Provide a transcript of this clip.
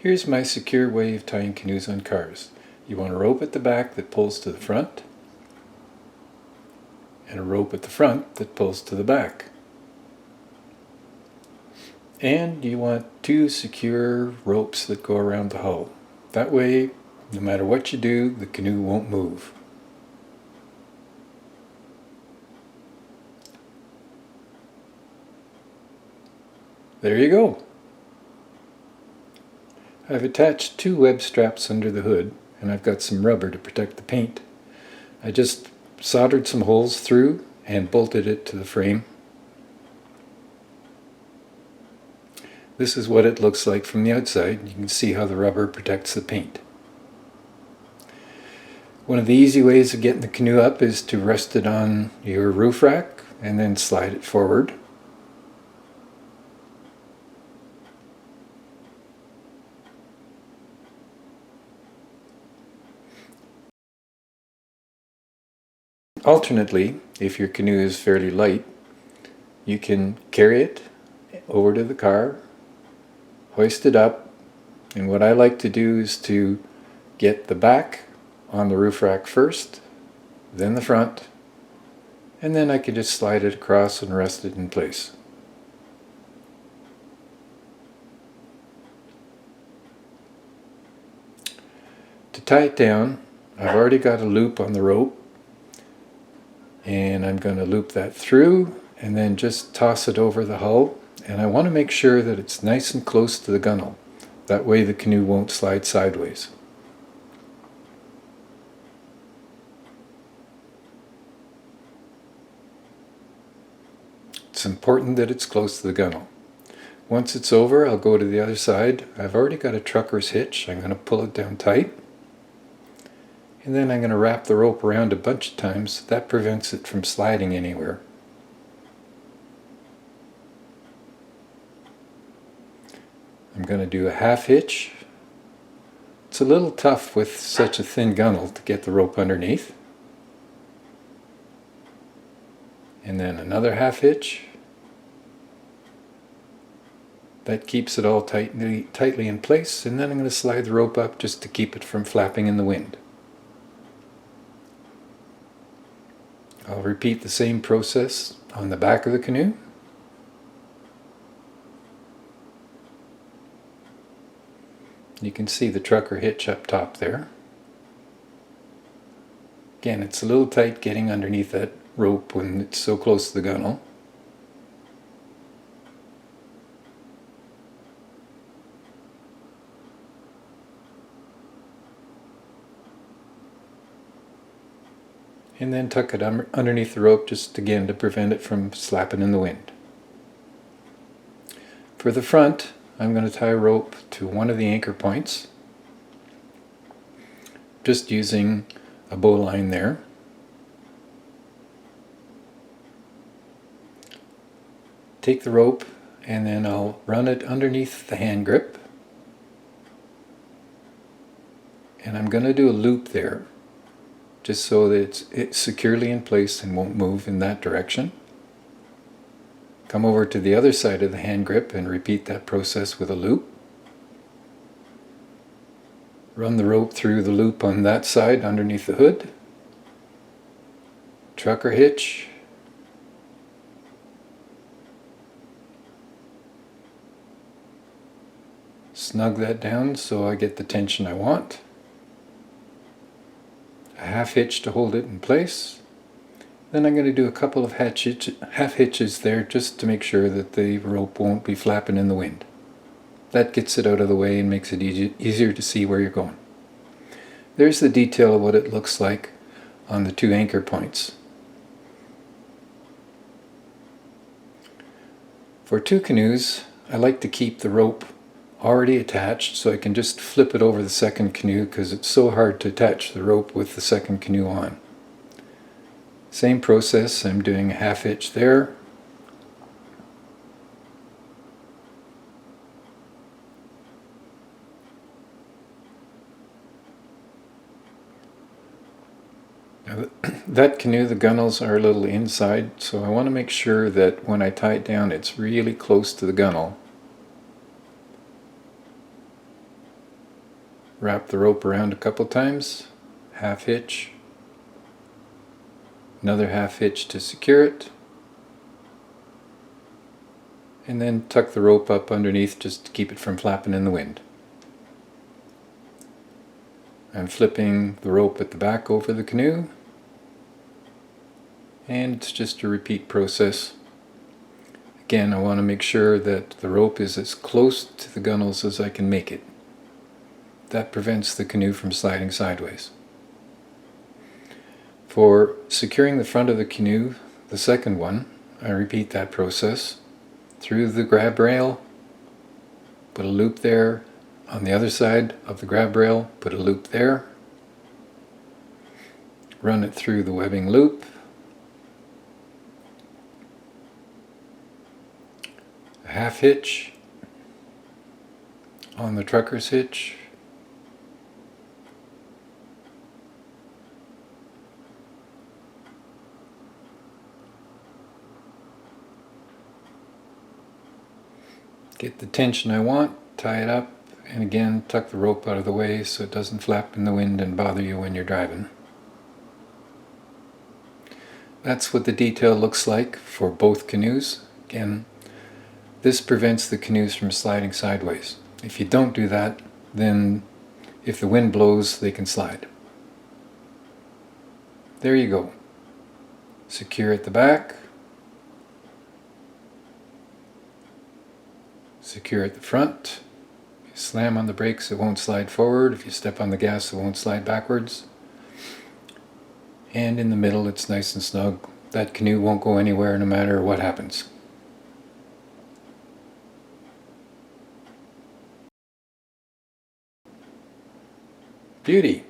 Here's my secure way of tying canoes on cars. You want a rope at the back that pulls to the front, and a rope at the front that pulls to the back. And you want two secure ropes that go around the hull. That way, no matter what you do, the canoe won't move. There you go. I've attached two web straps under the hood, and I've got some rubber to protect the paint. I just soldered some holes through and bolted it to the frame. This is what it looks like from the outside. You can see how the rubber protects the paint. One of the easy ways of getting the canoe up is to rest it on your roof rack and then slide it forward. Alternately, if your canoe is fairly light, you can carry it over to the car, hoist it up, and what I like to do is to get the back on the roof rack first, then the front, and then I can just slide it across and rest it in place. To tie it down, I've already got a loop on the rope, and I'm going to loop that through and then just toss it over the hull, and I want to make sure that it's nice and close to the gunwale. That way the canoe won't slide sideways. It's important that it's close to the gunwale. Once it's over, I'll go to the other side. I've already got a trucker's hitch. I'm going to pull it down tight. And then I'm going to wrap the rope around a bunch of times. That prevents it from sliding anywhere. I'm going to do a half hitch. It's a little tough with such a thin gunwale to get the rope underneath. And then another half hitch. That keeps it all tightly in place, and then I'm going to slide the rope up just to keep it from flapping in the wind. I'll repeat the same process on the back of the canoe. You can see the trucker hitch up top there. Again, it's a little tight getting underneath that rope when it's so close to the gunwale. And then tuck it underneath the rope just again to prevent it from slapping in the wind. For the front, I'm going to tie a rope to one of the anchor points, just using a bowline there. Take the rope and then I'll run it underneath the hand grip, and I'm going to do a loop there just so that it's securely in place and won't move in that direction. Come over to the other side of the hand grip and repeat that process with a loop. Run the rope through the loop on that side underneath the hood. Trucker hitch. Snug that down so I get the tension I want. A half hitch to hold it in place. Then I'm going to do a couple of half hitches there just to make sure that the rope won't be flapping in the wind. That gets it out of the way and makes it easier to see where you're going. There's the detail of what it looks like on the two anchor points. For two canoes, I like to keep the rope already attached so I can just flip it over the second canoe because it's so hard to attach the rope with the second canoe on. Same process, I'm doing a half hitch there. Now that canoe, the gunwales are a little inside, so I want to make sure that when I tie it down it's really close to the gunwale. wrap the rope around a couple times, half hitch, another half hitch to secure it, and then tuck the rope up underneath just to keep it from flapping in the wind. I'm flipping the rope at the back over the canoe, and it's just a repeat process. Again, I want to make sure that the rope is as close to the gunnels as I can make it. That prevents the canoe from sliding sideways. For securing the front of the canoe, the second one, I repeat that process. Through the grab rail, put a loop there. On the other side of the grab rail, put a loop there. Run it through the webbing loop. A half hitch on the trucker's hitch. Get the tension I want, tie it up, and again tuck the rope out of the way so it doesn't flap in the wind and bother you when you're driving. That's what the detail looks like for both canoes. Again, this prevents the canoes from sliding sideways. If you don't do that, then if the wind blows, they can slide. There you go. Secure at the back. Secure at the front. If you slam on the brakes, it won't slide forward. If you step on the gas, it won't slide backwards. And in the middle, it's nice and snug. That canoe won't go anywhere no matter what happens. Beauty.